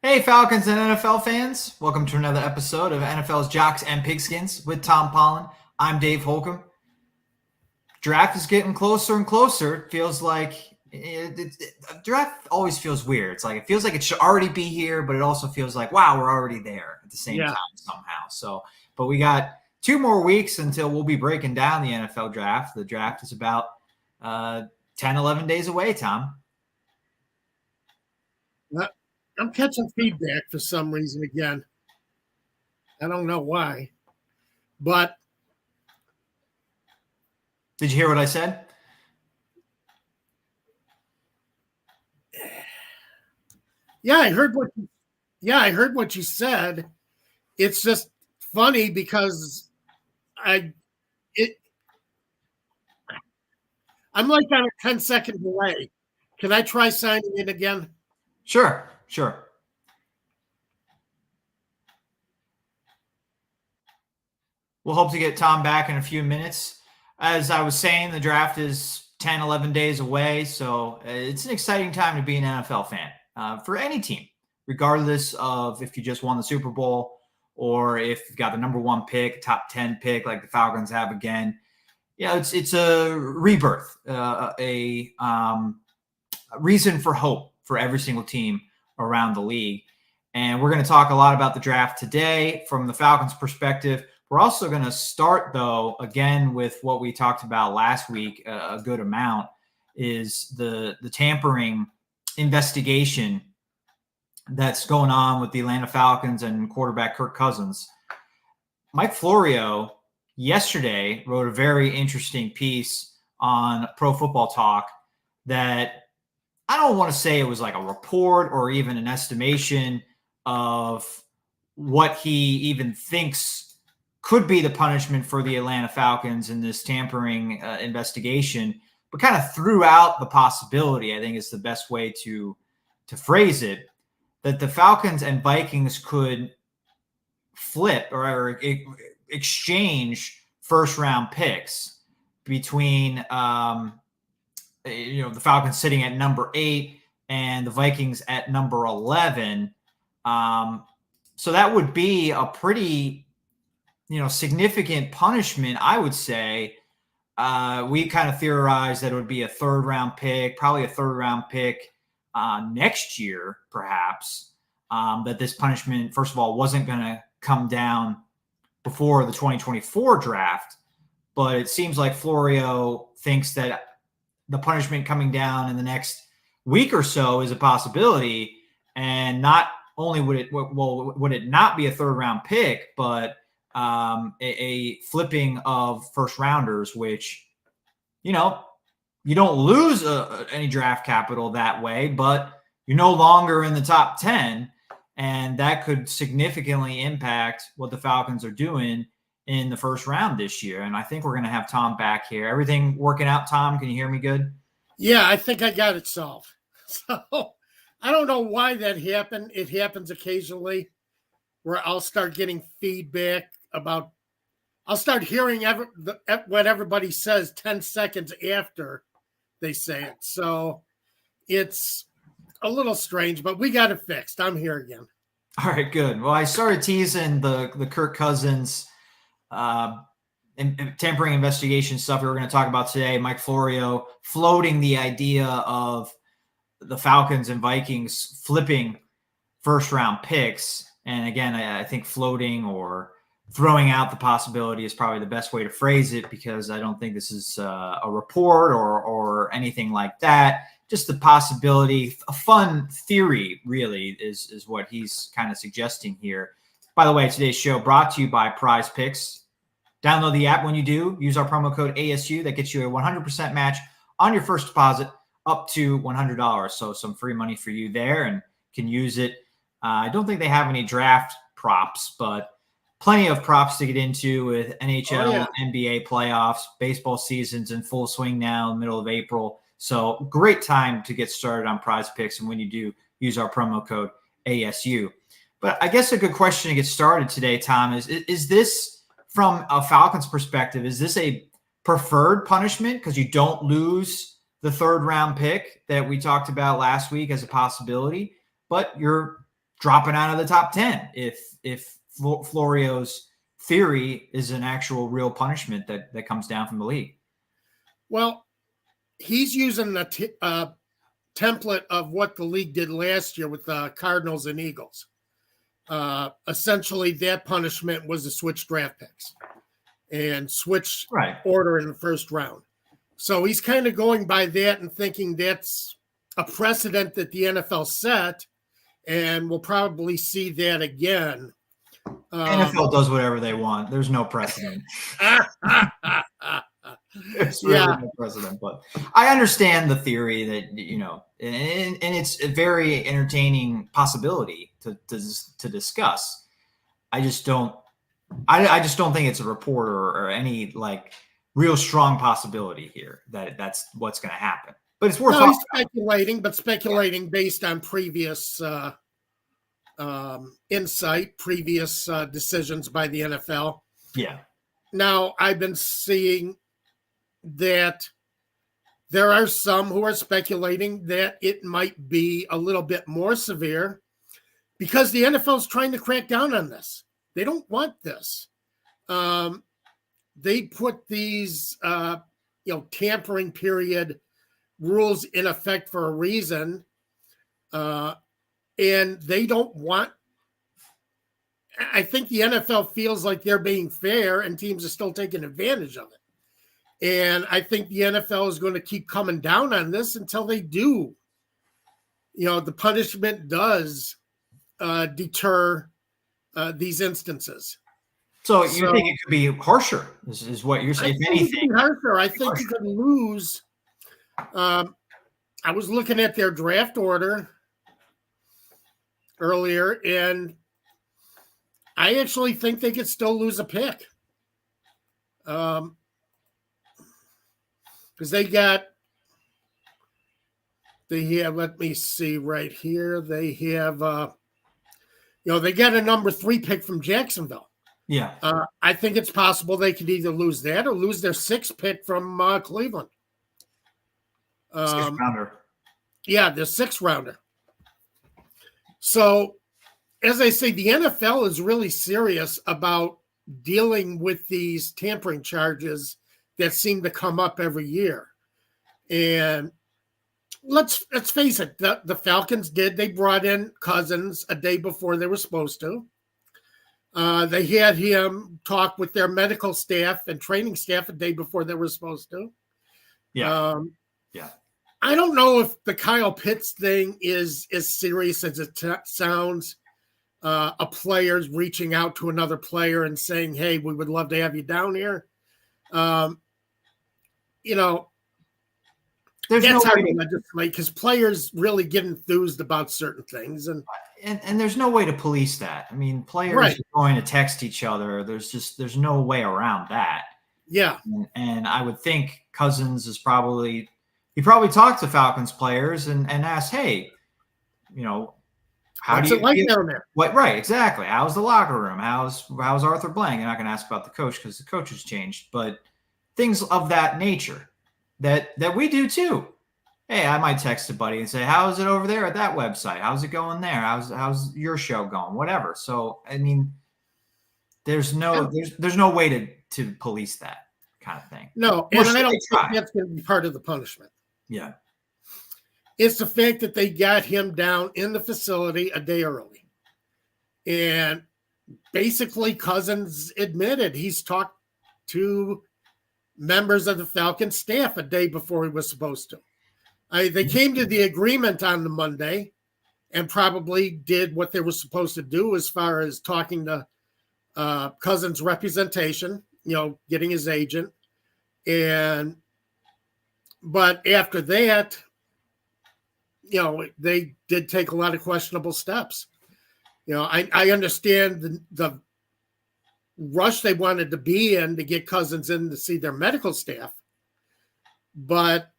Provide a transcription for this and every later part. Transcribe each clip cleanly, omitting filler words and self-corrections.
Hey, Falcons and NFL fans. Welcome to another episode of NFL's Jocks and Pigskins with Tom Pollen. I'm Dave Holcomb. Draft is getting closer and closer. It feels like draft always feels weird. It feels like it should already be here, but it also feels like, wow, we're already there at the same Yeah. time somehow. But we got 2 more weeks until we'll be breaking down the NFL draft. The draft is about 10, 11 days away, Tom. I'm catching feedback for some reason again. I don't know why. But Did you hear what I said? yeah, I heard what you said. It's just funny because I'm like on a 10-second delay. Can I try signing in again? Sure. We'll hope to get Tom back in a few minutes. As I was saying, the draft is 10, 11 days away. So it's an exciting time to be an NFL fan for any team, regardless of if you just won the Super Bowl or if you've got the number one pick, top 10 pick like the Falcons have again. Yeah, it's a rebirth, a reason for hope for every single team around the league. And we're going to talk a lot about the draft today from the Falcons' perspective. We're also going to start, though, again, with what we talked about last week, a good amount, is the tampering investigation that's going on with the Atlanta Falcons and quarterback Kirk Cousins. Mike Florio yesterday wrote a very interesting piece on Pro Football Talk that I don't want to say it was like a report or even an estimation of what he even thinks could be the punishment for the Atlanta Falcons in this tampering investigation, but kind of threw out the possibility, I think is the best way to phrase it, that the Falcons and Vikings could flip or exchange first-round picks between the Falcons sitting at number 8 and the Vikings at number 11. So that would be a pretty, significant punishment, I would say. We kind of theorized that it would be a third-round pick, probably a third-round pick next year, perhaps. That this punishment, first of all, wasn't going to come down before the 2024 draft. But it seems like Florio thinks that the punishment coming down in the next week or so is a possibility. And not only would it not be a third round pick, but a flipping of first rounders, which, you don't lose any draft capital that way, but you're no longer in the top 10. And that could significantly impact what the Falcons are doing in the first round this year. And I think we're going to have Tom back here. Everything working out, Tom? Can you hear me good? Yeah, I think I got it solved. So I don't know why that happened. It happens occasionally where I'll start getting feedback I'll start hearing what everybody says 10 seconds after they say it. So it's a little strange, but we got it fixed. I'm here again. All right, good. Well, I started teasing the Kirk Cousins tampering investigation stuff we were going to talk about today. Mike Florio floating the idea of the Falcons and Vikings flipping first-round picks. And again, I think floating or throwing out the possibility is probably the best way to phrase it, because I don't think this is a report or anything like that. Just the possibility, a fun theory, really, is what he's kind of suggesting here. By the way, today's show brought to you by Prize Picks. Download the app when you do. Use our promo code ASU. That gets you a 100% match on your first deposit up to $100. So some free money for you there, and can use it. I don't think they have any draft props, but plenty of props to get into with NHL, NBA playoffs, baseball seasons in full swing now in the middle of April. So great time to get started on Prize Picks. And when you do, use our promo code ASU. But I guess a good question to get started today, Tom, is this, from a Falcons perspective, is this a preferred punishment because you don't lose the third round pick that we talked about last week as a possibility, but you're dropping out of the top 10 if Florio's theory is an actual real punishment that comes down from the league. Well, he's using the template of what the league did last year with the Cardinals and Eagles. Essentially, that punishment was to switch draft picks and switch order in the first round. So he's kind of going by that and thinking that's a precedent that the NFL set, and we'll probably see that again. NFL does whatever they want. There's no precedent. There's really no precedent, but I understand the theory that, and it's a very entertaining possibility to discuss. I just don't think it's a report or any like real strong possibility here that that's what's going to happen. But it's worth speculating based on previous insight, previous decisions by the NFL. Yeah. Now, I've been seeing that there are some who are speculating that it might be a little bit more severe because the NFL is trying to crack down on this. They don't want this. They put these, tampering period rules in effect for a reason, and they don't want. I think the NFL feels like they're being fair, and teams are still taking advantage of it. And I think the NFL is going to keep coming down on this until they do. The punishment does deter these instances. So you think it could be harsher? This is what you're saying. If anything, harsher. I think you could lose. I was looking at their draft order earlier, and I actually think they could still lose a pick. Because they have, let me see right here. They have, they got a number 3 pick from Jacksonville. Yeah. I think it's possible they could either lose that or lose their 6th pick from Cleveland. 6th rounder. Yeah, the 6th rounder. So, as I say, the NFL is really serious about dealing with these tampering charges that seem to come up every year. And let's face it, the Falcons did. They brought in Cousins a day before they were supposed to. They had him talk with their medical staff and training staff a day before they were supposed to. Yeah. I don't know if the Kyle Pitts thing is as serious as it sounds. A player's reaching out to another player and saying, hey, we would love to have you down here. There's that's no hard way to legislate because players really get enthused about certain things. And there's no way to police that. I mean, players are going to text each other. There's no way around that. Yeah. And I would think Cousins he probably talked to Falcons players and asked, hey, what's it like down there? Right, exactly. How's the locker room? How's Arthur Blank? You're not going to ask about the coach because the coach has changed, but things of that nature that we do too. Hey, I might text a buddy and say, "How's it over there at that website? How's it going there? How's your show going? Whatever." So, I mean, there's no way to police that kind of thing. No, and I don't think that's going to be part of the punishment. Yeah. It's the fact that they got him down in the facility a day early. And basically Cousins admitted he's talked to members of the Falcons staff a day before he was supposed to. They came to the agreement on the Monday and probably did what they were supposed to do as far as talking to Cousins' representation, getting his agent. But after that, they did take a lot of questionable steps. I understand the rush they wanted to be in to get Cousins in to see their medical staff, but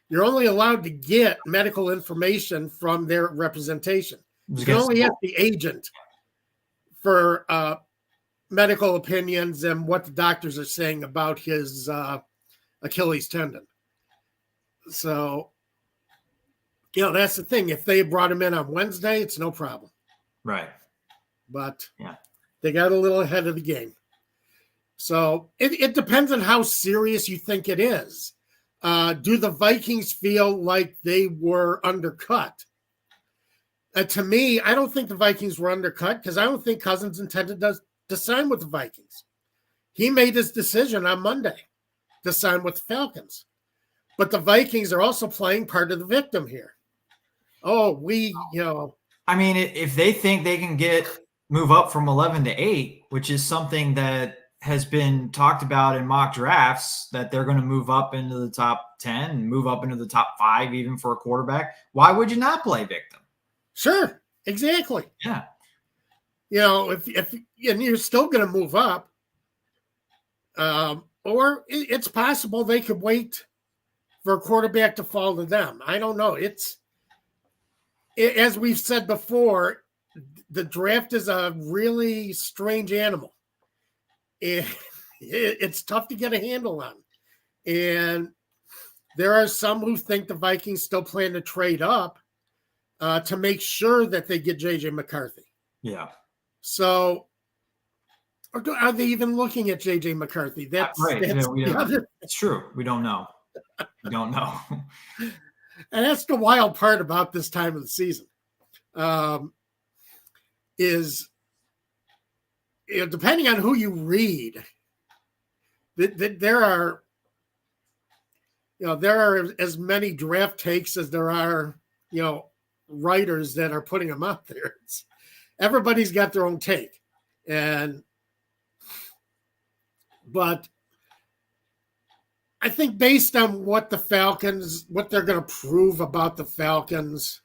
you're only allowed to get medical information from their representation. You can only ask the agent for medical opinions and what the doctors are saying about his Achilles tendon. So That's the thing. If they brought him in on Wednesday, it's no problem. Right. But Yeah. they got a little ahead of the game. So it depends on how serious you think it is. Do the Vikings feel like they were undercut? To me, I don't think the Vikings were undercut because I don't think Cousins intended to sign with the Vikings. He made his decision on Monday to sign with the Falcons. But the Vikings are also playing part of the victim here. Oh, I mean, if they think they can move up from 11 to 8, which is something that has been talked about in mock drafts, that they're going to move up into the top 10 and move up into the top 5 even for a quarterback, why would you not play victim? Sure, exactly. Yeah. If and you're still going to move up, or it's possible they could wait for a quarterback to fall to them. I don't know. As we've said before, the draft is a really strange animal. It's tough to get a handle on. And there are some who think the Vikings still plan to trade up to make sure that they get J.J. McCarthy. Yeah. So, or are they even looking at J.J. McCarthy? That's right. It's true. We don't know. We don't know. And that's the wild part about this time of the season. Is depending on who you read, there are as many draft takes as there are writers that are putting them out there. Everybody's got their own take, but I think based on what they're going to prove about the Falcons,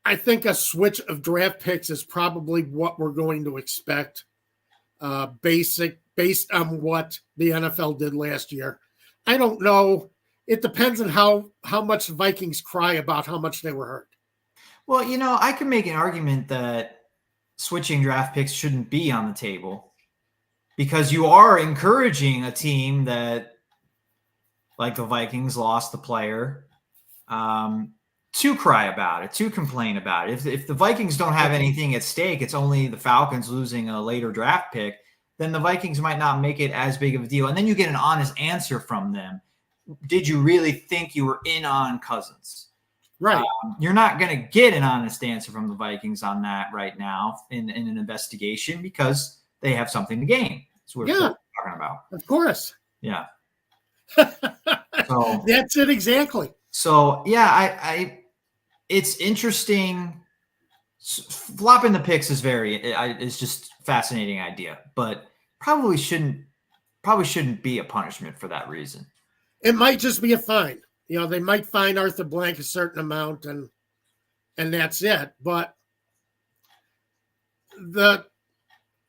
I think a switch of draft picks is probably what we're going to expect, based on what the NFL did last year. I don't know. It depends on how much the Vikings cry about how much they were hurt. Well, I could make an argument that switching draft picks shouldn't be on the table because you are encouraging a team that, like the Vikings, lost the player, to cry about it, to complain about it. If the Vikings don't have anything at stake, it's only the Falcons losing a later draft pick, then the Vikings might not make it as big of a deal. And then you get an honest answer from them. Did you really think you were in on Cousins? Right. You're not going to get an honest answer from the Vikings on that right now in an investigation because they have something to gain. That's what we're talking about. Of course. Yeah. So that's it exactly. So yeah, it's interesting. Flopping the picks is it's just a fascinating idea, but probably shouldn't be a punishment for that reason. It might just be a fine. They might fine Arthur Blank a certain amount and that's it. But the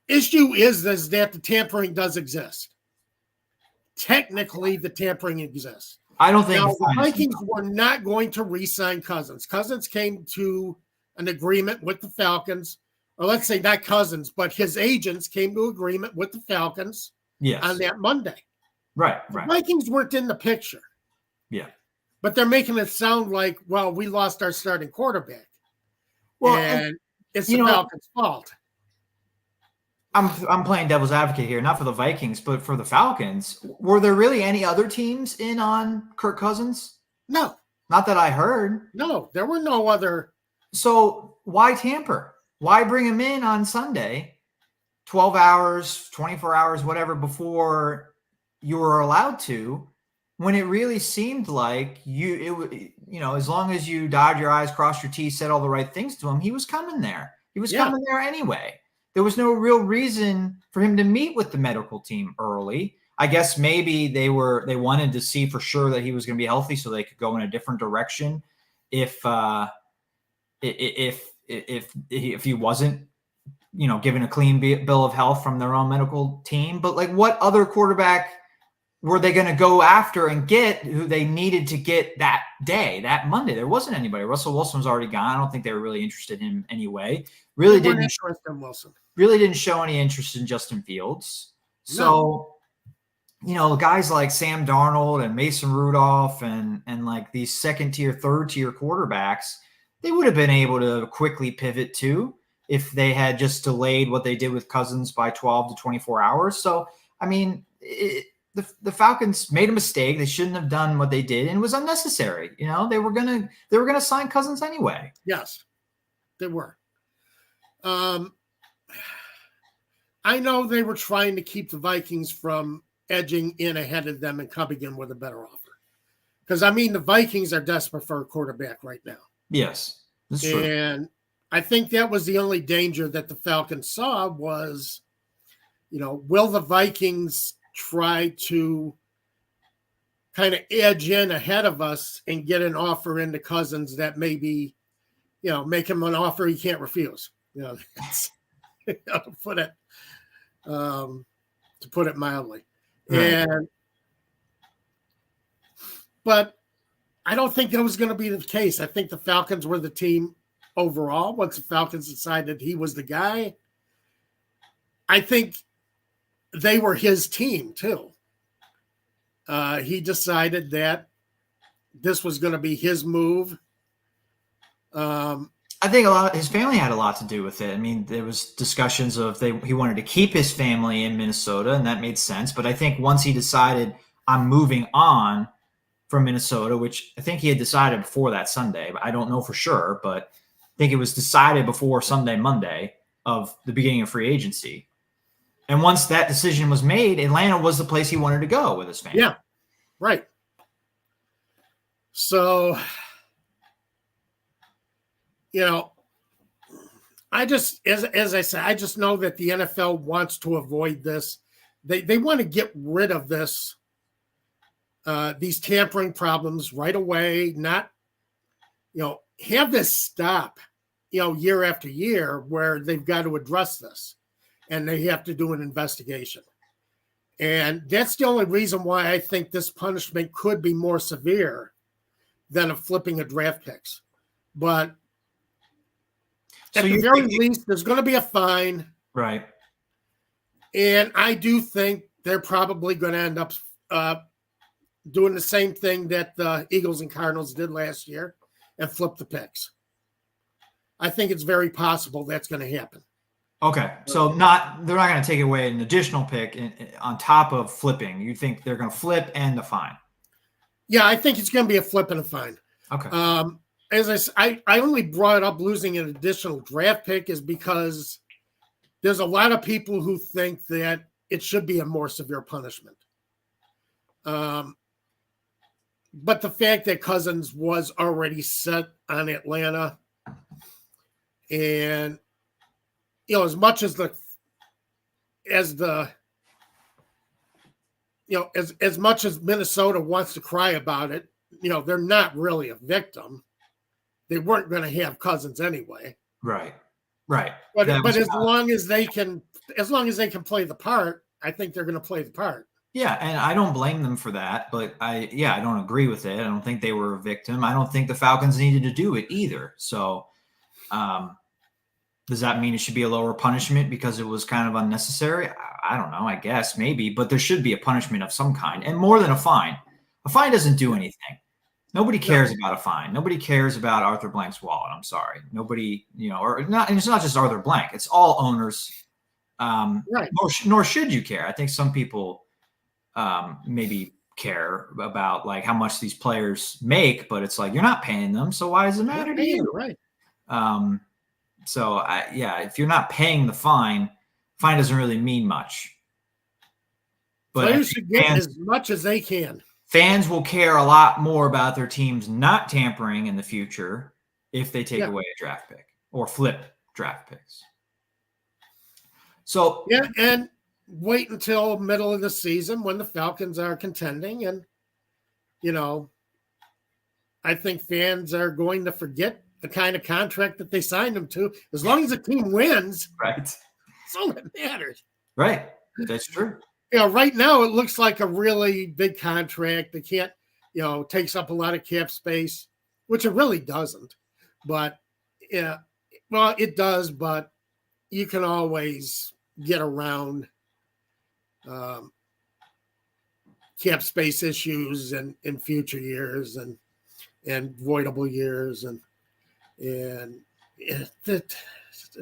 issue is that the tampering does exist. Technically, the tampering exists. I don't think the Vikings were not going to re-sign Cousins. Cousins came to an agreement with the Falcons, or let's say not Cousins, but his agents came to agreement with the Falcons on that Monday. Right. The Vikings weren't in the picture. Yeah. But they're making it sound like, well, we lost our starting quarterback. Well, and it's the Falcons' fault. I'm playing devil's advocate here, not for the Vikings, but for the Falcons. Were there really any other teams in on Kirk Cousins? No. Not that I heard. No, there were no other. So why tamper? Why bring him in on Sunday, 12 hours, 24 hours, whatever, before you were allowed to, when it really seemed like as long as you dotted your I's, crossed your T's, said all the right things to him, he was coming there. He was coming there anyway. There was no real reason for him to meet with the medical team early. I guess maybe they wanted to see for sure that he was going to be healthy so they could go in a different direction if he wasn't, given a clean bill of health from their own medical team. But like, what other quarterback were they going to go after and get who they needed to get that day, that Monday? There wasn't anybody. Russell Wilson was already gone. I don't think they were really interested in him anyway. Really didn't show any interest in Justin Fields. So guys like Sam Darnold and Mason Rudolph and like these second tier, third tier quarterbacks, they would have been able to quickly pivot too if they had just delayed what they did with Cousins by 12 to 24 hours. So, I mean, the Falcons made a mistake. They shouldn't have done what they did, and it was unnecessary. They were gonna sign Cousins anyway. Yes, they were. I know they were trying to keep the Vikings from edging in ahead of them and coming in with a better offer. Because, the Vikings are desperate for a quarterback right now. Yes, that's true. And I think that was the only danger that the Falcons saw was, will the Vikings try to kind of edge in ahead of us and get an offer into Cousins that maybe, make him an offer he can't refuse. That's, to put it mildly. Right. But I don't think that was going to be the case. I think the Falcons were the team overall. Once the Falcons decided he was the guy, I think they were his team too. He decided that this was going to be his move. I think his family had a lot to do with it. I mean, there was discussions of he wanted to keep his family in Minnesota, and that made sense. But I think once he decided I'm moving on from Minnesota, which I think he had decided before that Sunday, but I don't know for sure, but I think it was decided before Monday of the beginning of free agency. And once that decision was made, Atlanta was the place he wanted to go with his family. Yeah, right. So, I just, as I said, I just know that the NFL wants to avoid this. They want to get rid of this, these tampering problems right away, not, have this stop, year after year where they've got to address this and they have to do an investigation. And that's the only reason why I think this punishment could be more severe than flipping a draft picks. But at the very least, there's going to be a fine. Right. And I do think they're probably going to end up doing the same thing that the Eagles and Cardinals did last year and flip the picks. I think it's very possible that's going to happen. Okay. So they're not going to take away an additional pick on top of flipping. You think they're going to flip and the fine? Yeah, I think it's going to be a flip and a fine. Okay. As I only brought up losing an additional draft pick is because there's a lot of people who think that it should be a more severe punishment. But the fact that Cousins was already set on Atlanta, and as much as as much as Minnesota wants to cry about it, they're not really a victim. They weren't going to have Cousins anyway. Right. But as long as they can play the part, I think they're going to play the part. Yeah, and I don't blame them for that, but I don't agree with it. I don't think they were a victim. I don't think the Falcons needed to do it either. So, does that mean it should be a lower punishment because it was kind of unnecessary? I don't know. I guess maybe, but there should be a punishment of some kind, and more than a fine. A fine doesn't do anything. Nobody cares about a fine. Nobody cares about Arthur Blank's wallet. I'm sorry. Nobody, or not. And it's not just Arthur Blank. It's all owners. Right. Nor should you care. I think some people maybe care about like how much these players make, but it's like you're not paying them, so why does it matter to you? Right. So if you're not paying the fine doesn't really mean much. But players should get as much as they can. Fans will care a lot more about their teams not tampering in the future if they take away a draft pick or flip draft picks. So and wait until middle of the season when the Falcons are contending, and I think fans are going to forget the kind of contract that they signed him to. As long as the team wins, right? That's all that matters. Right, that's true. Right now it looks like a really big contract. They can't, takes up a lot of cap space, which it really doesn't. But it does. But you can always get around cap space issues and in future years and voidable years and there's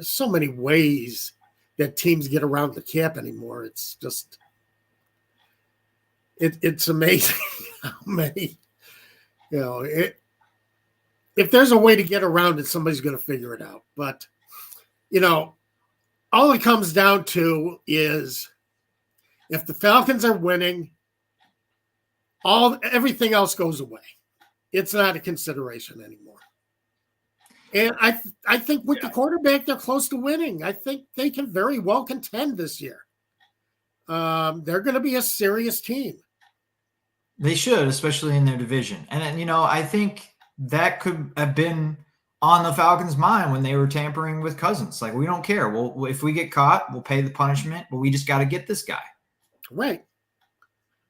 so many ways that teams get around the cap anymore. It's just it's amazing how many, if there's a way to get around it, somebody's going to figure it out. But all it comes down to is if the Falcons are winning, everything else goes away. It's not a consideration anymore. And I think with the quarterback, they're close to winning. I think they can very well contend this year. They're going to be a serious team. They should, especially in their division. And, I think that could have been on the Falcons' mind when they were tampering with Cousins. Like, we don't care. If we get caught, we'll pay the punishment, but we just got to get this guy. Right.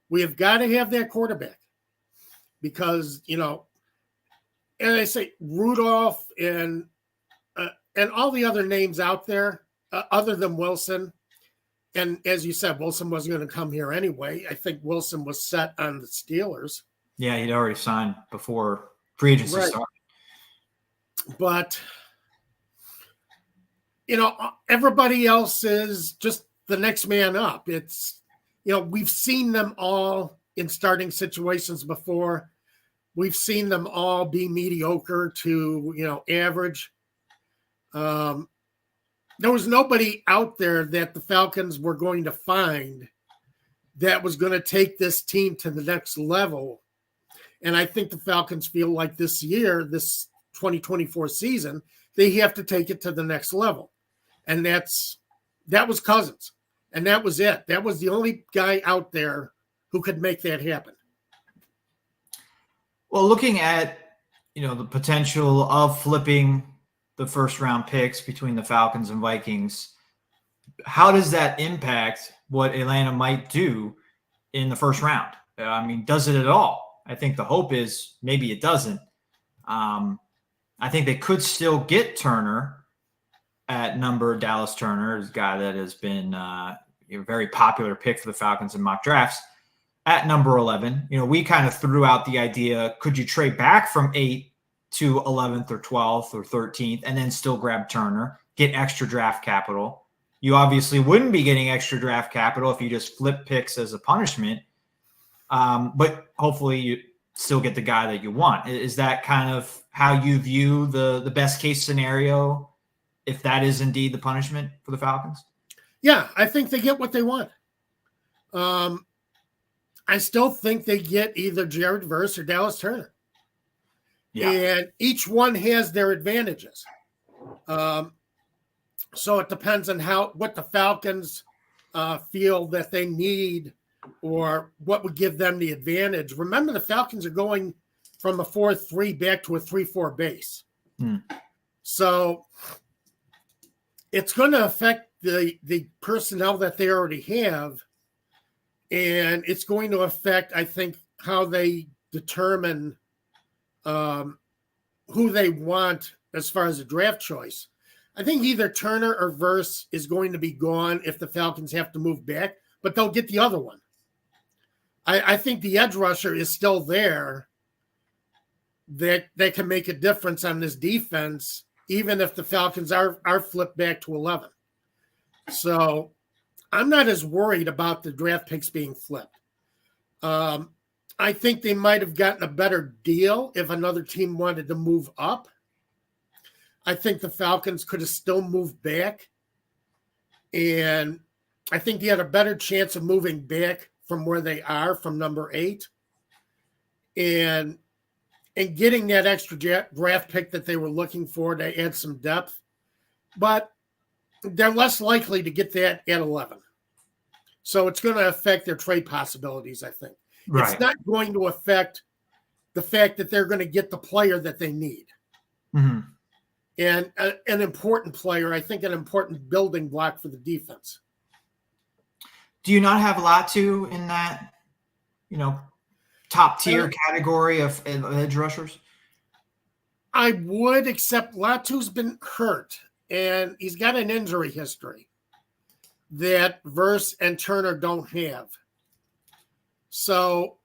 We have got to have that quarterback because, and I say Rudolph and all the other names out there other than Wilson. And as you said, Wilson wasn't going to come here anyway. I think Wilson was set on the Steelers. Yeah, he'd already signed before free agency started. But, everybody else is just the next man up. It's, we've seen them all in starting situations before. We've seen them all be mediocre to, average. There was nobody out there that the Falcons were going to find that was going to take this team to the next level. And I think the Falcons feel like this year, this 2024 season, they have to take it to the next level. And that was Cousins. And that was it. That was the only guy out there who could make that happen. Well, looking at, the potential of flipping the first round picks between the Falcons and Vikings, how does that impact what Atlanta might do in the first round? I mean, does it at all? I think the hope is maybe it doesn't. I think they could still get Turner at number. Dallas Turner is a guy that has been a very popular pick for the Falcons in mock drafts at number 11. We kind of threw out the idea, could you trade back from 8 to 11th or 12th or 13th and then still grab Turner, get extra draft capital? You obviously wouldn't be getting extra draft capital if you just flip picks as a punishment. But hopefully you still get the guy that you want. Is that kind of how you view the best case scenario if that is indeed the punishment for the Falcons? Yeah, I think they get what they want. I still think they get either Jared Verse or Dallas Turner. Yeah. And each one has their advantages. So it depends on what the Falcons feel that they need or what would give them the advantage. Remember, the Falcons are going from a 4-3 back to a 3-4 base. So it's going to affect the personnel that they already have. And it's going to affect, I think, how they determine who they want as far as a draft choice. I think either Turner or Verse is going to be gone if the Falcons have to move back, but they'll get the other one. I think the edge rusher is still there that can make a difference on this defense, even if the Falcons are flipped back to 11. So I'm not as worried about the draft picks being flipped. I think they might have gotten a better deal if another team wanted to move up. I think the Falcons could have still moved back. And I think they had a better chance of moving back from where they are, from number 8. And getting that extra draft pick that they were looking for to add some depth. But they're less likely to get that at 11. So it's going to affect their trade possibilities, I think. Right. It's not going to affect the fact that they're going to get the player that they need. Mm-hmm. And an important player, I think an important building block for the defense. Do you not have Latu in that, top tier category of edge rushers? I would, except Latu's been hurt, and he's got an injury history that Verse and Turner don't have. So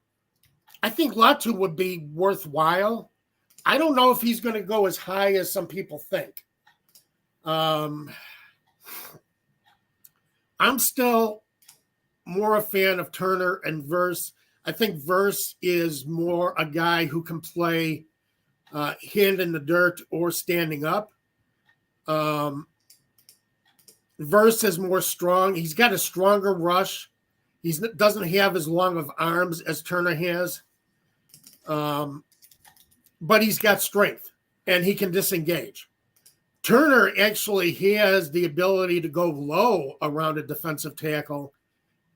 I think Latu would be worthwhile. I don't know if he's going to go as high as some people think. I'm still more a fan of Turner and Verse. I think Verse is more a guy who can play hand in the dirt or standing up. Verse is more strong. He's got a stronger rush. He doesn't have as long of arms as Turner has. But he's got strength and he can disengage. Turner actually has the ability to go low around a defensive tackle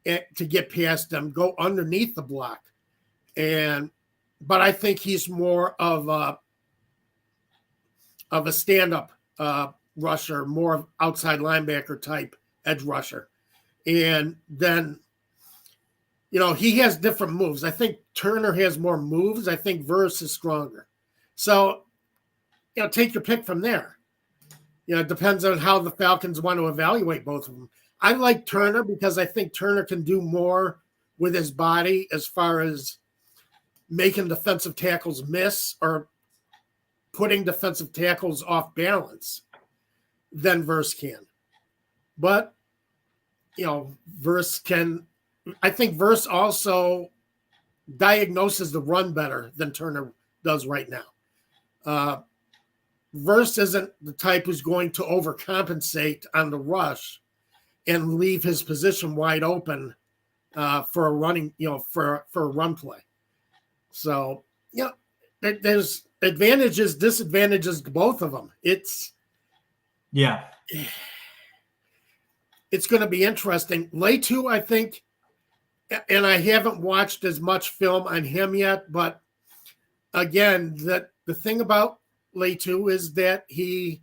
to get past them, go underneath the block. But I think he's more of a stand-up rusher, more of outside linebacker type edge rusher. And then, he has different moves. I think Turner has more moves. I think Verse is stronger. So, take your pick from there. It depends on how the Falcons want to evaluate both of them. I like Turner because I think Turner can do more with his body as far as making defensive tackles miss or putting defensive tackles off balance than Verse can. But, Verse can – I think Verse also diagnoses the run better than Turner does right now. Verse isn't the type who's going to overcompensate on the rush and leave his position wide open for a running, for a run play. So, there's advantages, disadvantages to both of them. It's going to be interesting. Latu, I think, and I haven't watched as much film on him yet, but again, the thing about Latu is that he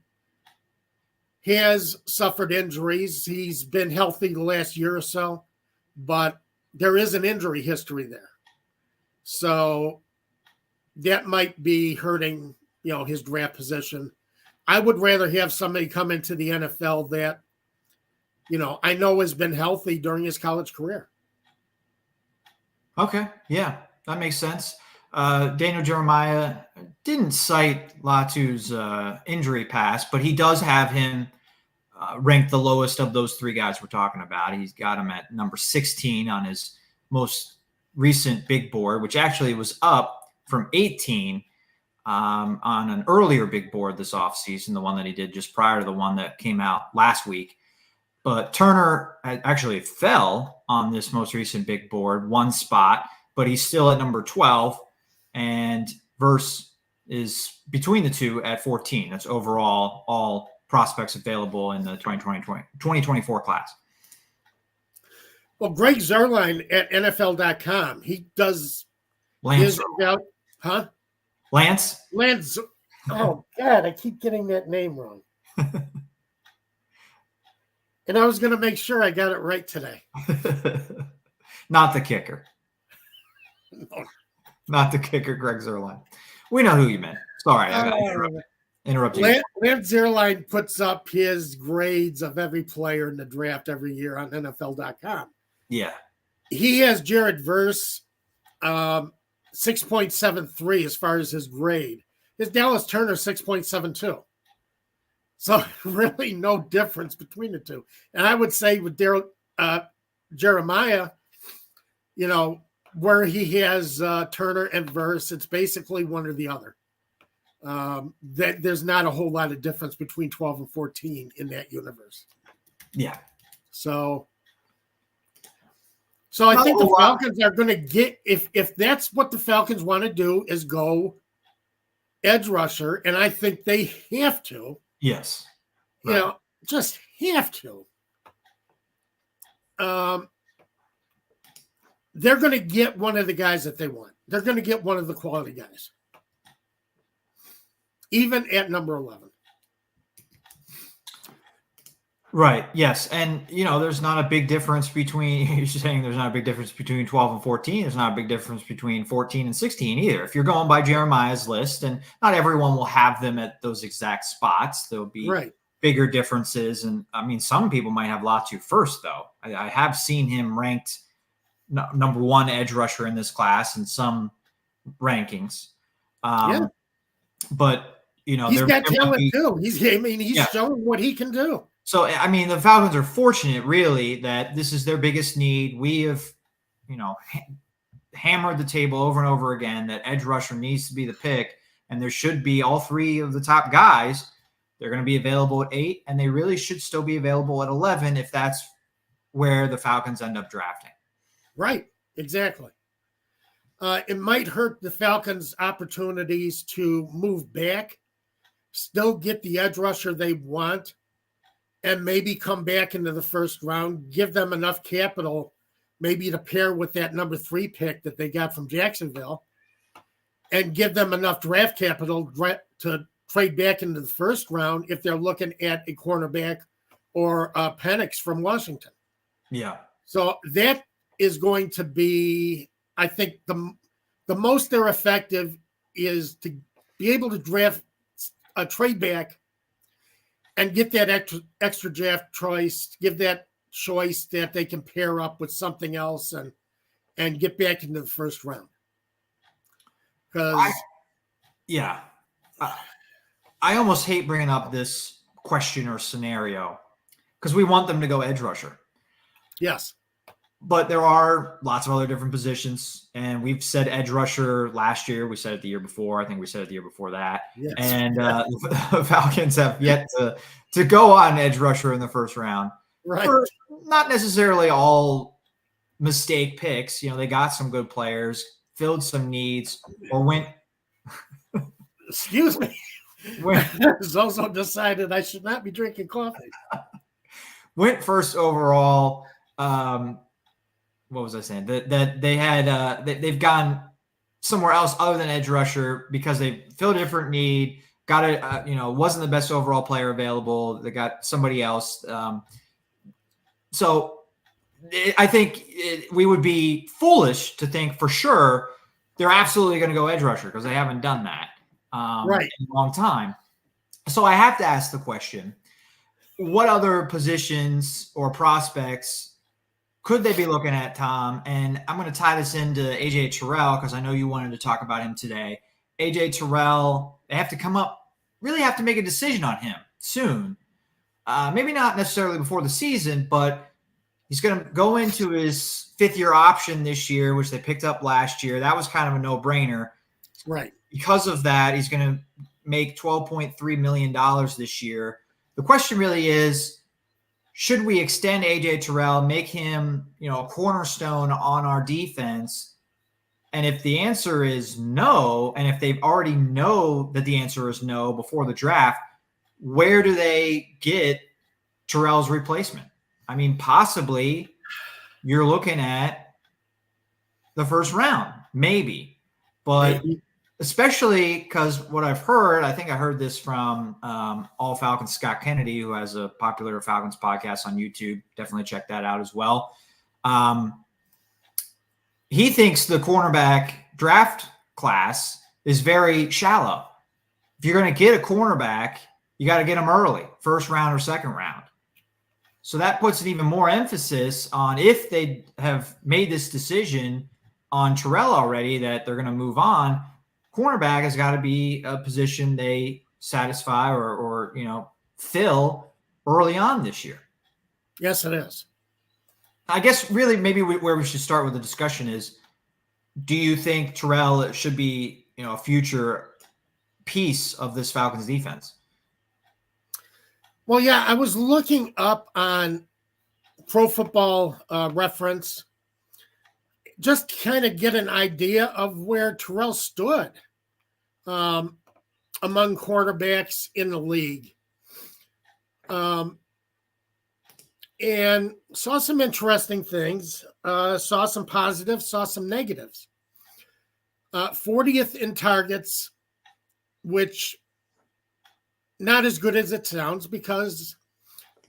has suffered injuries. He's been healthy the last year or so, but there is an injury history there. So that might be hurting, his draft position. I would rather have somebody come into the NFL that, I know has been healthy during his college career. Okay. Yeah, that makes sense. Daniel Jeremiah didn't cite Latu's injury past, but he does have him ranked the lowest of those three guys we're talking about. He's got him at number 16 on his most recent big board, which actually was up from 18 on an earlier big board this offseason, the one that he did just prior to the one that came out last week. But Turner actually fell on this most recent big board, one spot, but he's still at number 12. And Verse is between the two at 14. That's overall all prospects available in the 2024 class. Well, Greg Zuerlein at NFL.com, he does Lance. Lance. Oh, God, I keep getting that name wrong. And I was going to make sure I got it right today. Not the kicker. No. Not the kicker, Greg Zuerlein. We know who you meant. Sorry, I interrupted you. Lance Zuerlein puts up his grades of every player in the draft every year on NFL.com. Yeah. He has Jared Verse 6.73 as far as his grade. His Dallas Turner 6.72. So really no difference between the two. And I would say with Jeremiah, where he has Turner and Verse, it's basically one or the other. There's not a whole lot of difference between 12 and 14 in that universe. Yeah. So I think the Falcons are going to get, if that's what the Falcons want to do, is go edge rusher, and I think they have to. Yes. Right. Just have to. They're going to get one of the guys that they want. They're going to get one of the quality guys, even at number 11. Right. Yes. And, there's not a big difference between, you're saying there's not a big difference between 12 and 14. There's not a big difference between 14 and 16 either. If you're going by Jeremiah's list, and not everyone will have them at those exact spots, there'll be bigger differences. And some people might have Latu first, though. I have seen him ranked number one edge rusher in this class in some rankings. Yeah. But he's there got might talent be, too. He's yeah. showing what he can do. So, I mean, the Falcons are fortunate, really, that this is their biggest need. We have, hammered the table over and over again that edge rusher needs to be the pick, and there should be all three of the top guys. They're going to be available at 8, and they really should still be available at 11 if that's where the Falcons end up drafting. Right, exactly. It might hurt the Falcons' opportunities to move back, still get the edge rusher they want, and maybe come back into the first round, give them enough capital maybe to pair with that number 3 pick that they got from Jacksonville, and give them enough draft capital to trade back into the first round if they're looking at a cornerback or Penix from Washington. Yeah. So that is going to be, I think, the most they're effective is to be able to draft a trade back and get that extra draft choice, give that choice that they can pair up with something else and get back into the first round. Because I almost hate bringing up this question or scenario because we want them to go edge rusher. Yes. But there are lots of other different positions, and we've said edge rusher last year. We said it the year before. I think we said it the year before that. Yes. And the Falcons have yet to go on edge rusher in the first round. Right. For not necessarily all mistake picks. They got some good players, filled some needs, or went. Excuse me. Zozo decided I should not be drinking coffee. Went first overall. What was I saying? That they had they've gone somewhere else other than edge rusher because they filled a different need. Got it, wasn't the best overall player available. They got somebody else. So I think we would be foolish to think for sure they're absolutely going to go edge rusher because they haven't done that right in a long time. So I have to ask the question: what other positions or prospects could they be looking at, Tom? And I'm going to tie this into AJ Terrell because I know you wanted to talk about him today. AJ Terrell, they have to make a decision on him soon. Maybe not necessarily before the season, but he's going to go into his 5th-year option this year, which they picked up last year. That was kind of a no-brainer. Right. Because of that, he's going to make $12.3 million this year. The question really is, should we extend AJ Terrell, make him, a cornerstone on our defense? And if the answer is no, and if they already know that the answer is no before the draft, where do they get Terrell's replacement? I mean, possibly you're looking at the first round, maybe. But especially because what I've heard, I think I heard this from All Falcons Scott Kennedy, who has a popular Falcons podcast on YouTube. Definitely check that out as well. He thinks the cornerback draft class is very shallow. If you're going to get a cornerback, you got to get them early, first round or second round. So that puts an even more emphasis on, if they have made this decision on Terrell already that they're going to move on, cornerback has got to be a position they satisfy or fill early on this year. Yes, it is. I guess really maybe where we should start with the discussion is, do you think Terrell should be a future piece of this Falcons defense? Well, yeah, I was looking up on Pro Football Reference, just kind of get an idea of where Terrell stood among quarterbacks in the league. And saw some interesting things, saw some positives, saw some negatives. 40th in targets, which not as good as it sounds because,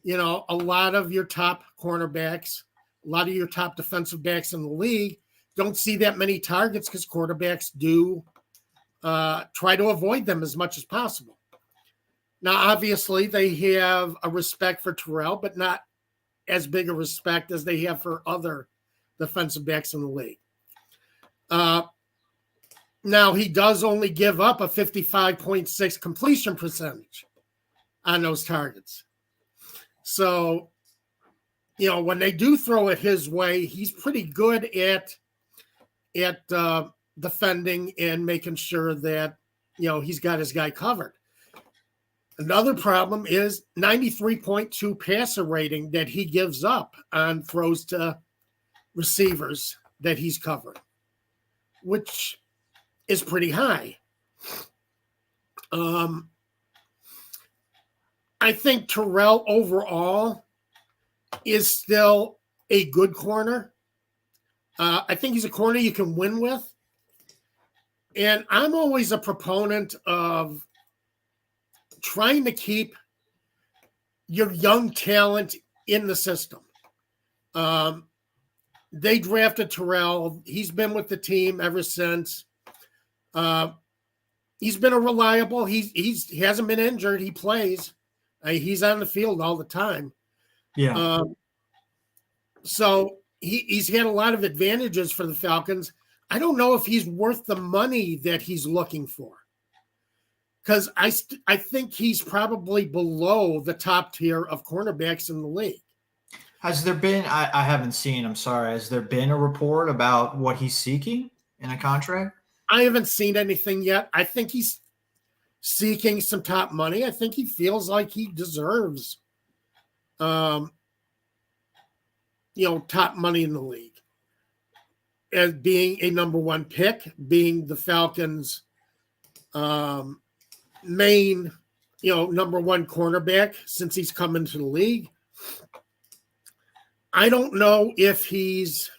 a lot of your top cornerbacks, a lot of your top defensive backs in the league don't see that many targets because quarterbacks do try to avoid them as much as possible. Now, obviously, they have a respect for Terrell, but not as big a respect as they have for other defensive backs in the league. Now, he does only give up a 55.6 completion percentage on those targets. So, when they do throw it his way, he's pretty good at defending and making sure that, he's got his guy covered. Another problem is 93.2 passer rating that he gives up on throws to receivers that he's covered, which is pretty high. I think Terrell overall is still a good corner. I think he's a corner you can win with. And I'm always a proponent of trying to keep your young talent in the system. They drafted Terrell. He's been with the team ever since. He's been a reliable. He hasn't been injured. He plays. He's on the field all the time. Yeah. So he's had a lot of advantages for the Falcons. I don't know if he's worth the money that he's looking for, because I think he's probably below the top tier of cornerbacks in the league. Has there been, I haven't seen, I'm sorry, has there been a report about what he's seeking in a contract? I haven't seen anything yet. I think he's seeking some top money. I think he feels like he deserves, top money in the league. As being a number one pick, being the Falcons' main, number one cornerback since he's come into the league. I don't know if he's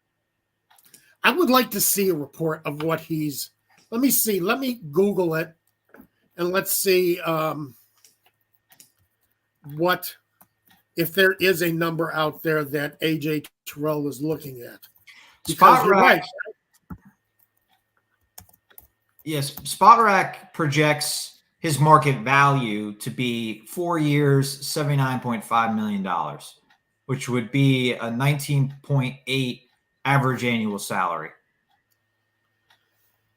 – I would like to see a report of what he's – let me see. Let me Google it, and let's see what – if there is a number out there that A.J. Terrell is looking at. Because you're right. Yes, SpotRack projects his market value to be 4 years, $79.5 million, which would be a 19.8 average annual salary.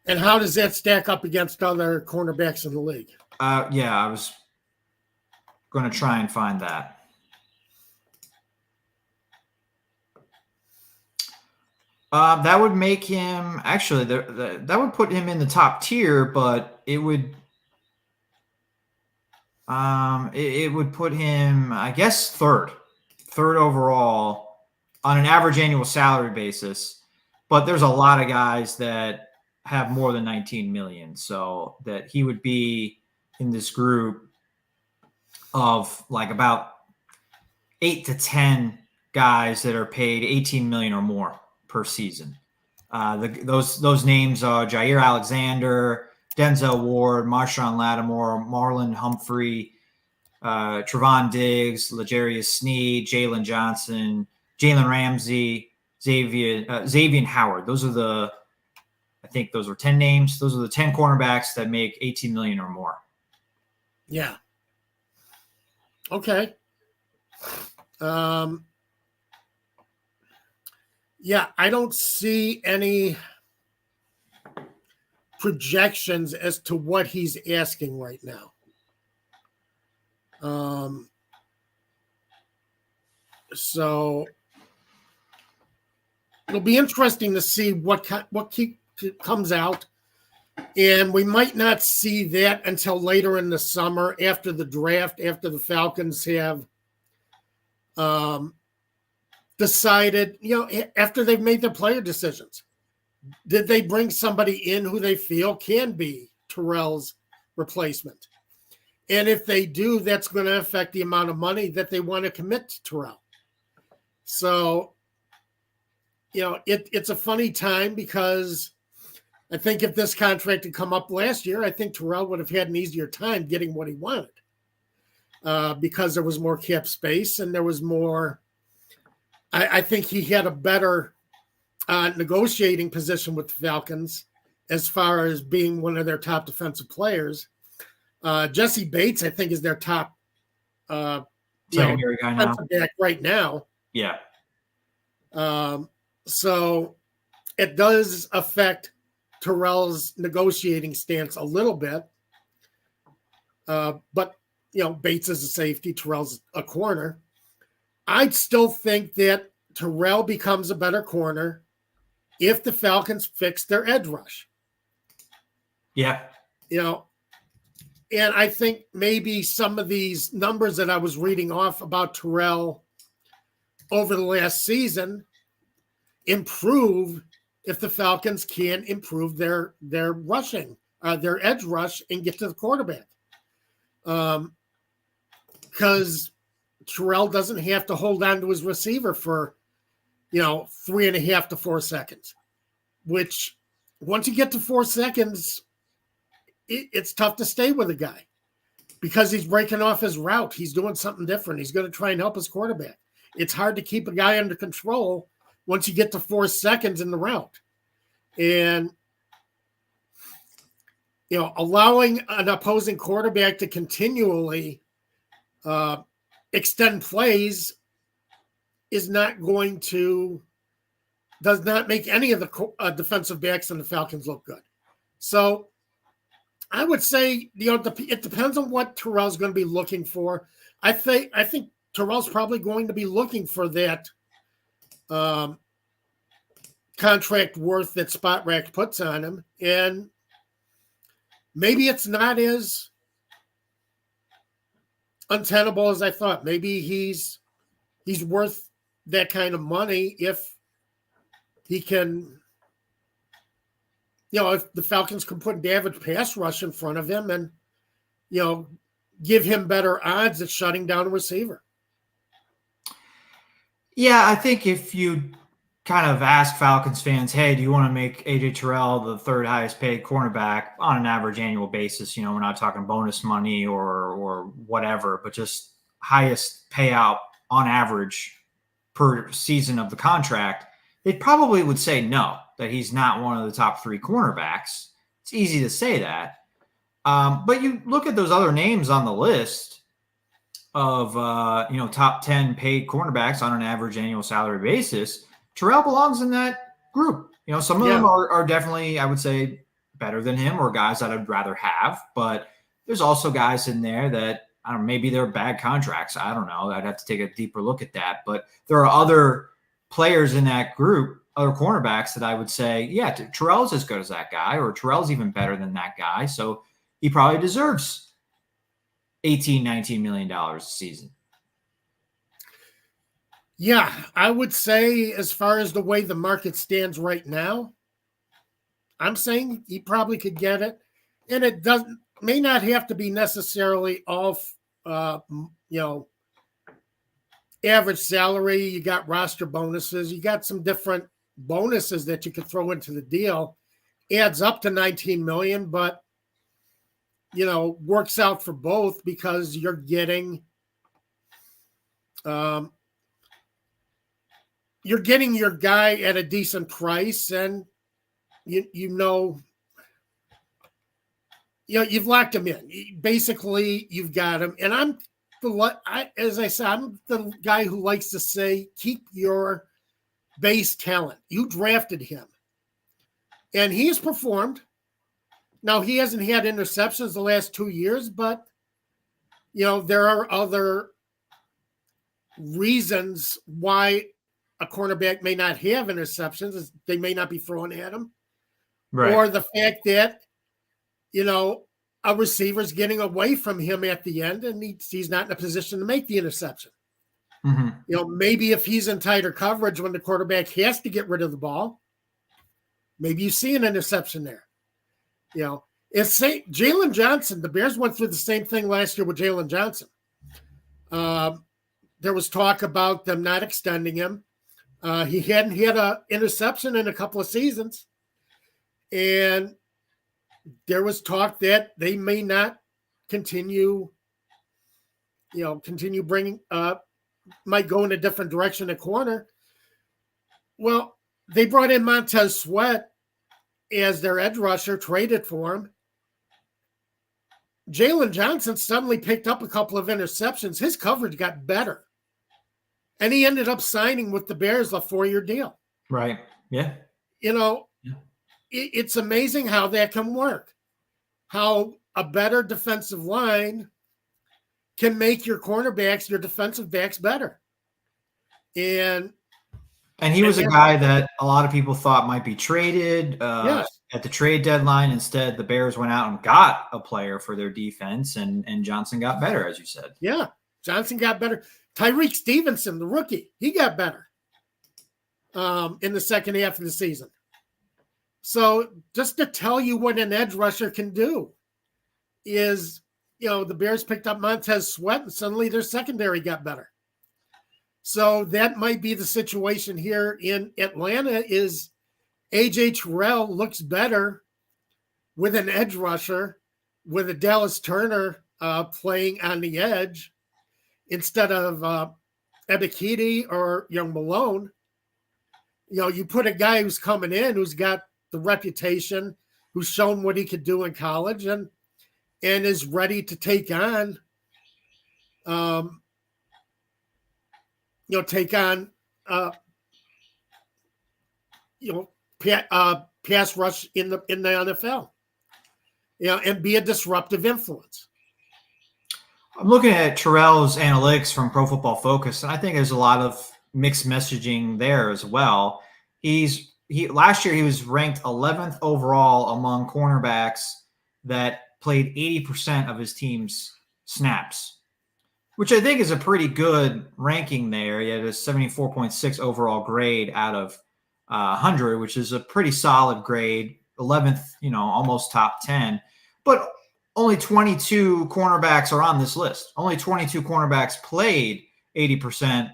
And how does that stack up against other cornerbacks in the league? Yeah, I was going to try and find that. That would make him actually that would put him in the top tier, but it would it would put him, I guess, third overall on an average annual salary basis. But there's a lot of guys that have more than 19 million, so that he would be in this group of like about 8 to 10 guys that are paid 18 million or more per season. Those names are Jair Alexander, Denzel Ward, Marshawn Lattimore, Marlon Humphrey, Trevon Diggs, L'Jarius Sneed, Jalen Johnson, Jalen Ramsey, Xavier Howard. I think those were 10 names. Those are the 10 cornerbacks that make 18 million or more. Yeah. Okay. Yeah, I don't see any projections as to what he's asking right now. So it'll be interesting to see what comes out, and we might not see that until later in the summer after the draft, after the Falcons have decided, after they've made their player decisions. Did they bring somebody in who they feel can be Terrell's replacement? And if they do, that's going to affect the amount of money that they want to commit to Terrell. So, it's a funny time, because I think if this contract had come up last year, I think Terrell would have had an easier time getting what he wanted, because there was more cap space and there was more. I think he had a better negotiating position with the Falcons as far as being one of their top defensive players. Jesse Bates, I think, is their top secondary guy now. Back right now. Yeah. So it does affect Terrell's negotiating stance a little bit. But, Bates is a safety, Terrell's a corner. I'd still think that Terrell becomes a better corner if the Falcons fix their edge rush. Yeah. And I think maybe some of these numbers that I was reading off about Terrell over the last season improve if the Falcons can improve their rushing, their edge rush, and get to the quarterback. Because Terrell doesn't have to hold on to his receiver for, 3.5 to 4 seconds, which once you get to 4 seconds, it's tough to stay with a guy because he's breaking off his route. He's doing something different. He's going to try and help his quarterback. It's hard to keep a guy under control once you get to 4 seconds in the route. And, allowing an opposing quarterback to continually extend plays does not make any of the defensive backs in the Falcons look good. So I would say, it depends on what Terrell's going to be looking for. I think Terrell's probably going to be looking for that contract worth that Spot Rack puts on him. And maybe it's not as untenable as I thought. Maybe he's worth that kind of money if he can, if the Falcons can put David pass rush in front of him and, give him better odds at shutting down a receiver. Yeah, I think if you kind of ask Falcons fans, hey, do you want to make AJ Terrell the third highest paid cornerback on an average annual basis? We're not talking bonus money or whatever, but just highest payout on average per season of the contract, they probably would say no, that he's not one of the top 3 cornerbacks. It's easy to say that. But you look at those other names on the list of, top 10 paid cornerbacks on an average annual salary basis. Terrell belongs in that group. Some of them are definitely, I would say, better than him or guys that I'd rather have. But there's also guys in there that, I don't know, maybe they're bad contracts. I don't know. I'd have to take a deeper look at that. But there are other players in that group, other cornerbacks that I would say, yeah, Terrell's as good as that guy, or Terrell's even better than that guy. So he probably deserves $18, $19 million a season. Yeah, I would say as far as the way the market stands right now, I'm saying he probably could get it. And it may not have to be necessarily off, average salary. You got roster bonuses. You got some different bonuses that you could throw into the deal. Adds up to $19 million, but, works out for both because you're getting your guy at a decent price, and you've locked him in. Basically, you've got him. And I'm the guy who likes to say, keep your base talent. You drafted him, and he has performed. Now, he hasn't had interceptions the last 2 years, but there are other reasons why a cornerback may not have interceptions. They may not be throwing at him. Right. Or the fact that, a receiver's getting away from him at the end and he's not in a position to make the interception. Mm-hmm. Maybe if he's in tighter coverage when the quarterback has to get rid of the ball, maybe you see an interception there. It's Jalen Johnson. The Bears went through the same thing last year with Jalen Johnson. There was talk about them not extending him. He hadn't had an interception in a couple of seasons. And there was talk that they may not continue bringing might go in a different direction at corner. Well, they brought in Montez Sweat as their edge rusher, traded for him. Jalen Johnson suddenly picked up a couple of interceptions. His coverage got better. And he ended up signing with the Bears a 4-year deal. Right. Yeah. Yeah. It's amazing how that can work. How a better defensive line can make your cornerbacks, your defensive backs better. And he was a guy that a lot of people thought might be traded yes. at the trade deadline. Instead, the Bears went out and got a player for their defense, and Johnson got better, as you said. Yeah, Johnson got better. Tyreek Stevenson, the rookie, he got better in the second half of the season. So just to tell you what an edge rusher can do is, the Bears picked up Montez Sweat, and suddenly their secondary got better. So that might be the situation here in Atlanta. Is AJ Terrell looks better with an edge rusher, with a Dallas Turner playing on the edge instead of Ebiketie or Young Malone. You put a guy who's coming in, who's got the reputation, who's shown what he could do in college, and is ready to take on, pass rush in the NFL, and be a disruptive influence. I'm looking at Terrell's analytics from Pro Football Focus, and I think there's a lot of mixed messaging there as well. Last year he was ranked 11th overall among cornerbacks that played 80% of his team's snaps, which I think is a pretty good ranking there. He had a 74.6 overall grade out of 100, which is a pretty solid grade. 11th, almost top 10. But only 22 cornerbacks are on this list. Only 22 cornerbacks played 80%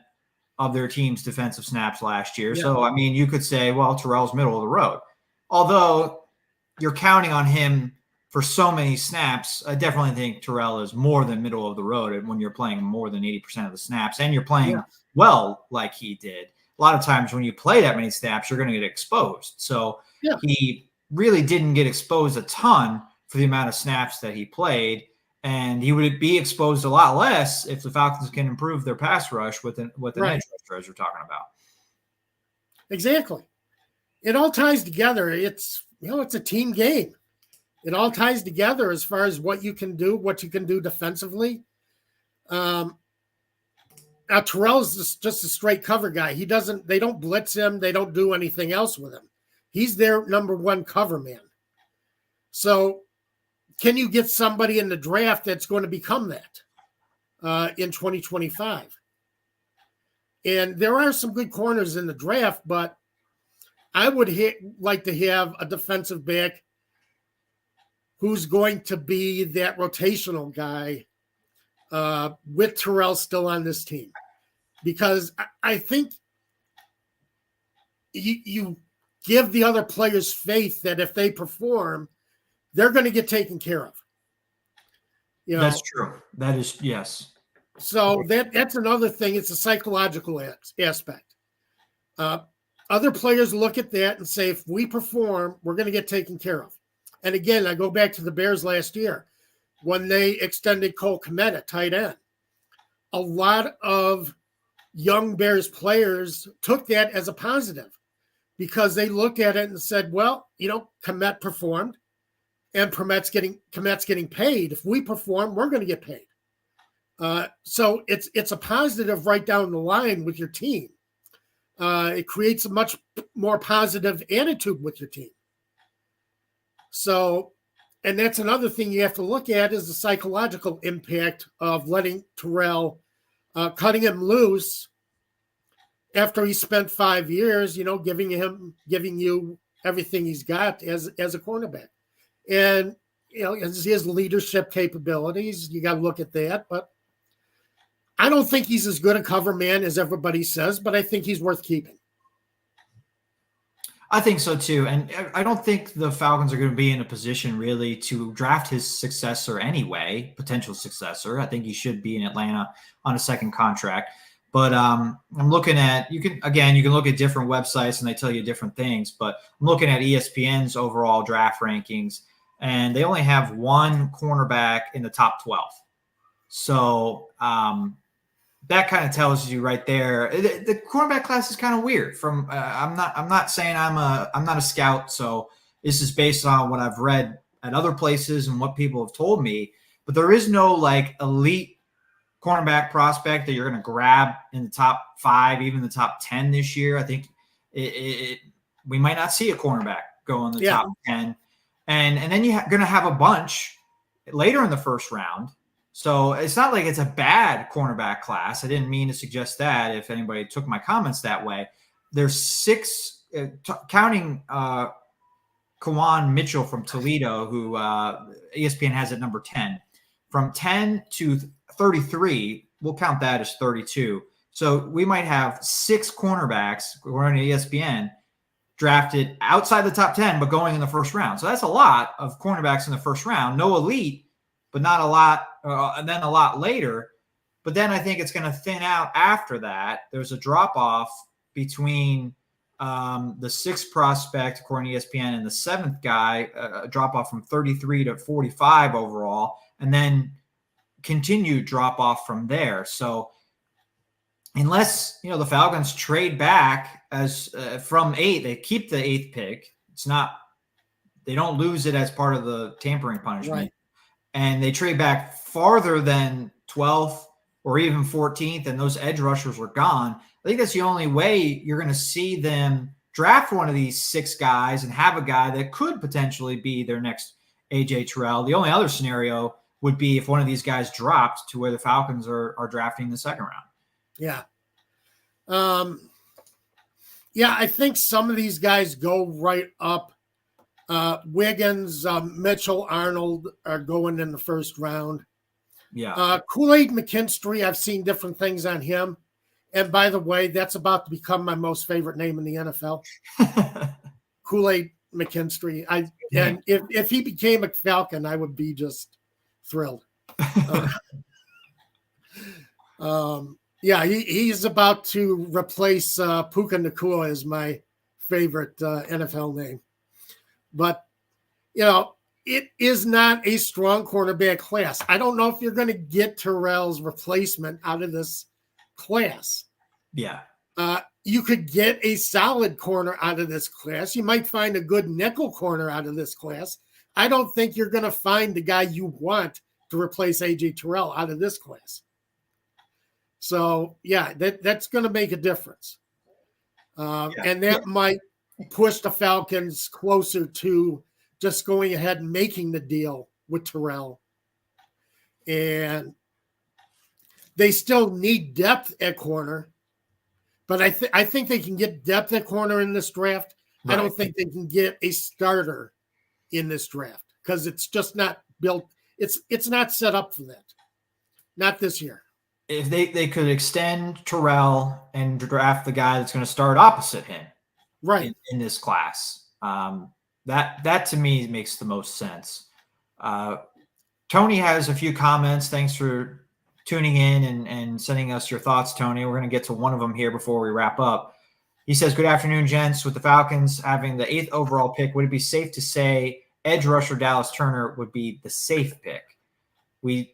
of their team's defensive snaps last year. Yeah. So, I mean, you could say, well, Terrell's middle of the road. Although you're counting on him for so many snaps, I definitely think Terrell is more than middle of the road when you're playing more than 80% of the snaps and you're playing well like he did. A lot of times when you play that many snaps, you're going to get exposed. So he really didn't get exposed a ton for the amount of snaps that he played. And he would be exposed a lot less if the Falcons can improve their pass rush with an edge rusher, as we're talking about. Exactly. It all ties together. It's a team game. It all ties together as far as what you can do defensively. Now Terrell's just a straight cover guy. They don't blitz him. They don't do anything else with him. He's their number one cover man. So can you get somebody in the draft that's going to become that in 2025? And there are some good corners in the draft, but I would like to have a defensive back who's going to be that rotational guy with Terrell still on this team. Because I think you give the other players faith that if they perform, they're going to get taken care of. That's true. That is, yes. So that's another thing. It's a psychological aspect. Other players look at that and say, if we perform, we're going to get taken care of. And again, I go back to the Bears last year when they extended Cole Kmet at tight end. A lot of young Bears players took that as a positive because they looked at it and said, well, Kmet performed. And Kmet's getting paid. If we perform, we're going to get paid. So it's a positive right down the line with your team. It creates a much more positive attitude with your team. So, and that's another thing you have to look at is the psychological impact of letting Terrell, cutting him loose after he spent 5 years, giving you everything he's got as a cornerback. And, his leadership capabilities, you got to look at that. But I don't think he's as good a cover man as everybody says, but I think he's worth keeping. I think so, too. And I don't think the Falcons are going to be in a position really to draft his successor anyway, potential successor. I think he should be in Atlanta on a second contract. But I'm looking at, you can look at different websites and they tell you different things. But I'm looking at ESPN's overall draft rankings. And they only have one cornerback in the top 12. So that kind of tells you right there. The cornerback class is kind of weird. I'm not saying I'm not a scout, so this is based on what I've read at other places and what people have told me. But there is no like elite cornerback prospect that you're going to grab in the top 5, even the top 10 this year. I think we might not see a cornerback go in the top 10, and then you're going to have a bunch later in the first round. So it's not like it's a bad cornerback class. I didn't mean to suggest that if anybody took my comments that way. There's 6, counting Kawan Mitchell from Toledo, who ESPN has at number 10. From 10 to 33, we'll count that as 32. So we might have 6 cornerbacks, according to ESPN, drafted outside the top 10, but going in the first round. So that's a lot of cornerbacks in the first round. No elite, but not a lot, and then a lot later. But then I think it's going to thin out after that. There's a drop-off between the 6th prospect, according to ESPN, and the 7th guy, a drop-off from 33 to 45 overall, and then continued drop-off from there. So unless, the Falcons trade back as from 8, they keep the 8th pick. They don't lose it as part of the tampering punishment. Right. And they trade back farther than 12th or even 14th, and those edge rushers were gone. I think that's the only way you're going to see them draft one of these 6 guys and have a guy that could potentially be their next A.J. Terrell. The only other scenario would be if one of these guys dropped to where the Falcons are drafting the second round. Yeah. I think some of these guys go right up. Wiggins, Mitchell, Arnold are going in the first round. Yeah. Kool-Aid McKinstry, I've seen different things on him. And by the way, that's about to become my most favorite name in the NFL. Kool-Aid McKinstry. And if he became a Falcon, I would be just thrilled. He's about to replace Puka Nacua as my favorite NFL name. But, it is not a strong cornerback class. I don't know if you're going to get Terrell's replacement out of this class. Yeah. You could get a solid corner out of this class. You might find a good nickel corner out of this class. I don't think you're going to find the guy you want to replace A.J. Terrell out of this class. So, that's going to make a difference. And that might push the Falcons closer to just going ahead and making the deal with Terrell. And they still need depth at corner, but I think they can get depth at corner in this draft. Right. I don't think they can get a starter in this draft because it's just not built. It's not set up for that. Not this year. If they could extend Terrell and draft the guy that's going to start opposite him, right, in this class, that to me makes the most sense. Tony has a few comments. Thanks for tuning in and sending us your thoughts, Tony. We're going to get to one of them here before we wrap up. He says, "Good afternoon, gents. With the Falcons having the 8th overall pick, would it be safe to say edge rusher Dallas Turner would be the safe pick?" We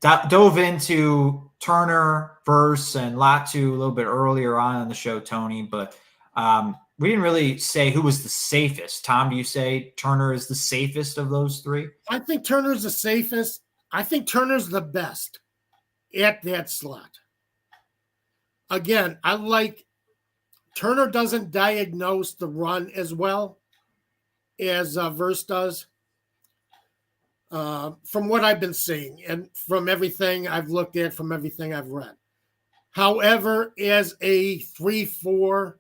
dove into Turner, Verse, and Latu a little bit earlier on in the show, Tony, but we didn't really say who was the safest. Tom, do you say Turner is the safest of those 3? I think Turner's the safest. I think Turner's the best at that slot. Again, I like Turner doesn't diagnose the run as well as Verse does. From what I've been seeing and from everything I've looked at, from everything I've read. However, as a 3-4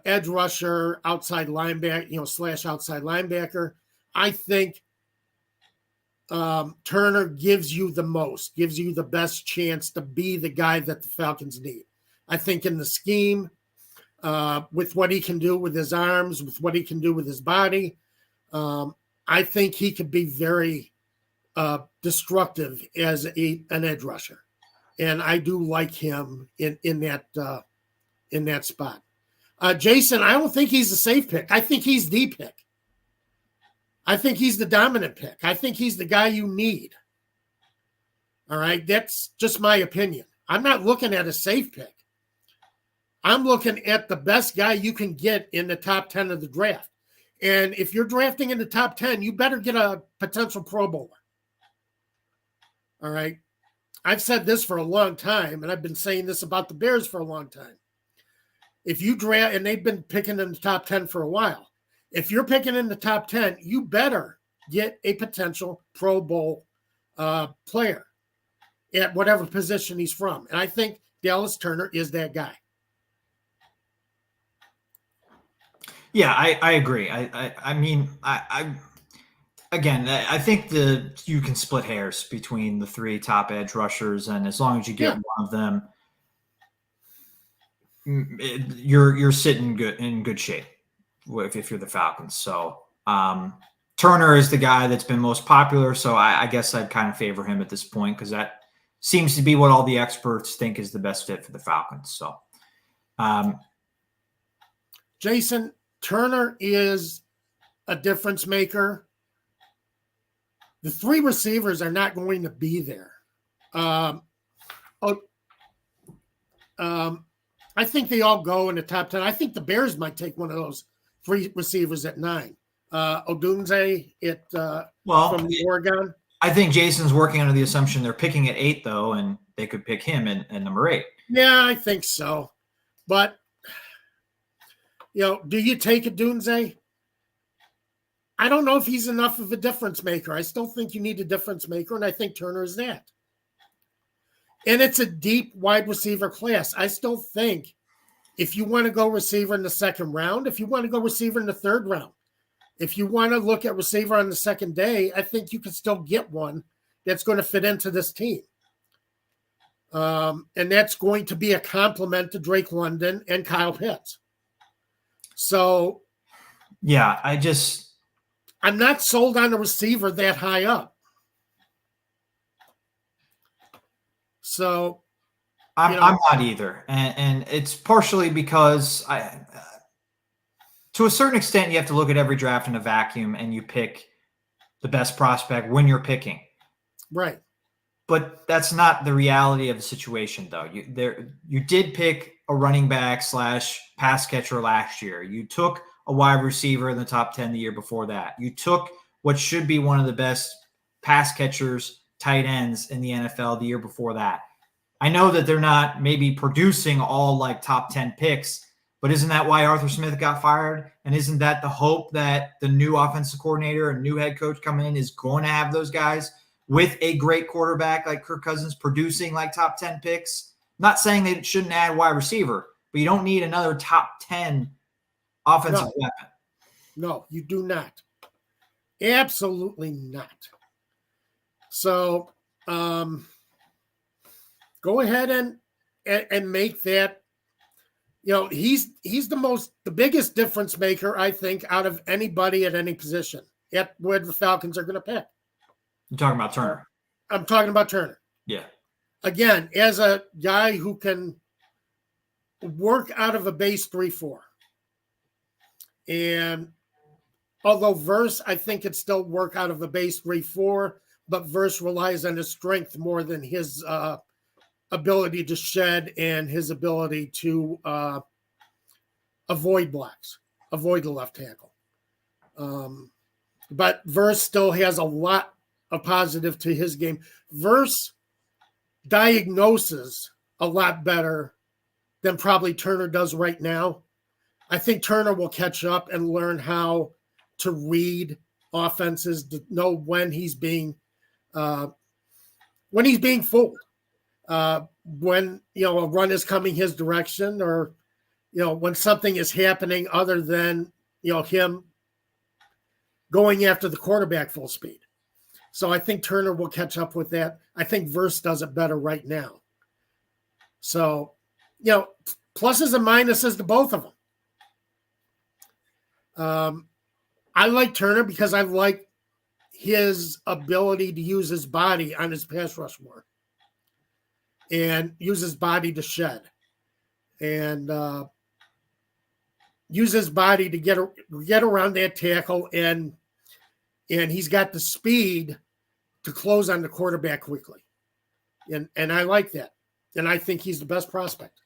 edge rusher, outside linebacker, / outside linebacker, I think Turner gives you the best chance to be the guy that the Falcons need. I think in the scheme, with what he can do with his arms, with what he can do with his body, I think he could be very destructive as an edge rusher, and I do like him in that spot. Jason, I don't think he's a safe pick. I think he's the pick. I think he's the dominant pick. I think he's the guy you need. All right, that's just my opinion. I'm not looking at a safe pick. I'm looking at the best guy you can get in the top 10 of the draft. And if you're drafting in the top 10, you better get a potential Pro Bowler. All right. I've said this for a long time, and I've been saying this about the Bears for a long time. If you draft, and they've been picking in the top 10 for a while, if you're picking in the top 10, you better get a potential Pro Bowl player at whatever position he's from. And I think Dallas Turner is that guy. Yeah, I agree. I mean, again, I think you can split hairs between the 3 top edge rushers, and as long as you get one of them, you're sitting in good shape if you're the Falcons. So Turner is the guy that's been most popular, so I guess I'd kind of favor him at this point because that seems to be what all the experts think is the best fit for the Falcons. So, Jason, Turner is a difference maker. The 3 receivers are not going to be there. I think they all go in the top 10. I think the Bears might take one of those 3 receivers at 9. Odunze from Oregon. I think Jason's working under the assumption they're picking at 8, though, and they could pick him in number 8. Yeah, I think so. But, do you take Odunze? I don't know if he's enough of a difference maker. I still think you need a difference maker, and I think Turner is that. And it's a deep wide receiver class. I still think if you want to go receiver in the 2nd round, if you want to go receiver in the 3rd round, if you want to look at receiver on the 2nd day, I think you can still get one that's going to fit into this team. And that's going to be a compliment to Drake London and Kyle Pitts. So, yeah, I'm not sold on a receiver that high up. So I'm not either. And it's partially because to a certain extent, you have to look at every draft in a vacuum and you pick the best prospect when you're picking. Right. But that's not the reality of the situation, though. You did pick a running back / pass catcher last year. You took a wide receiver in the top 10 the year before that. You took what should be one of the best pass catchers, tight ends in the NFL the year before that. I know that they're not maybe producing all like top 10 picks, but isn't that why Arthur Smith got fired? And isn't that the hope that the new offensive coordinator and new head coach coming in is going to have those guys with a great quarterback like Kirk Cousins producing like top 10 picks? I'm not saying they shouldn't add wide receiver, but you don't need another top 10 offensive weapon. No, you do not. Absolutely not. So go ahead and make that. He's the biggest difference maker, I think, out of anybody at any position at where the Falcons are going to pick. You're talking about Turner. I'm talking about Turner. Yeah. Again, as a guy who can work out of a base 3-4. And although Verse, I think it still work out of a base 3-4, but Verse relies on his strength more than his ability to shed and his ability to avoid blocks, avoid the left tackle. But Verse still has a lot of positive to his game. Verse diagnoses a lot better than probably Turner does right now. I think Turner will catch up and learn how to read offenses, to know when he's being fooled. When a run is coming his direction, or when something is happening other than him going after the quarterback full speed. So I think Turner will catch up with that. I think Verse does it better right now. So, pluses and minuses to both of them. I like Turner because I like his ability to use his body on his pass rush more and use his body to shed and use his body to get around that tackle, and he's got the speed to close on the quarterback quickly. And I like that. And I think he's the best prospect.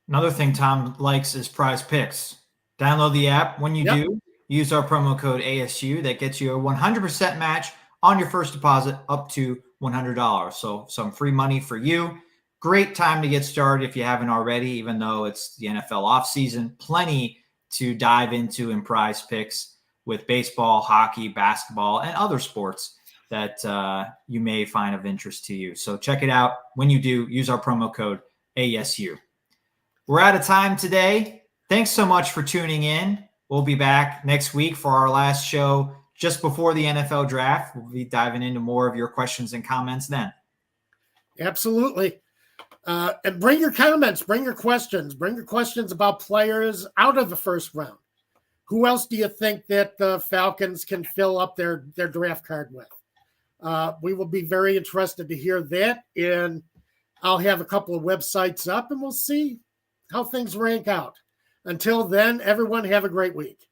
Another thing Tom likes is Prize Picks. Download the app. When you do, use our promo code ASU. That gets you a 100% match on your first deposit up to $100. So some free money for you. Great time to get started if you haven't already, even though it's the NFL offseason. Plenty to dive into in Prize Picks with baseball, hockey, basketball, and other sports that you may find of interest to you. So check it out. When you do, use our promo code ASU. We're out of time today. Thanks so much for tuning in. We'll be back next week for our last show just before the NFL draft. We'll be diving into more of your questions and comments then. Absolutely. And bring your comments, bring your questions about players out of the first round. Who else do you think that the Falcons can fill up their draft card with? We will be very interested to hear that. And I'll have a couple of websites up and we'll see how things rank out. Until then, everyone have a great week.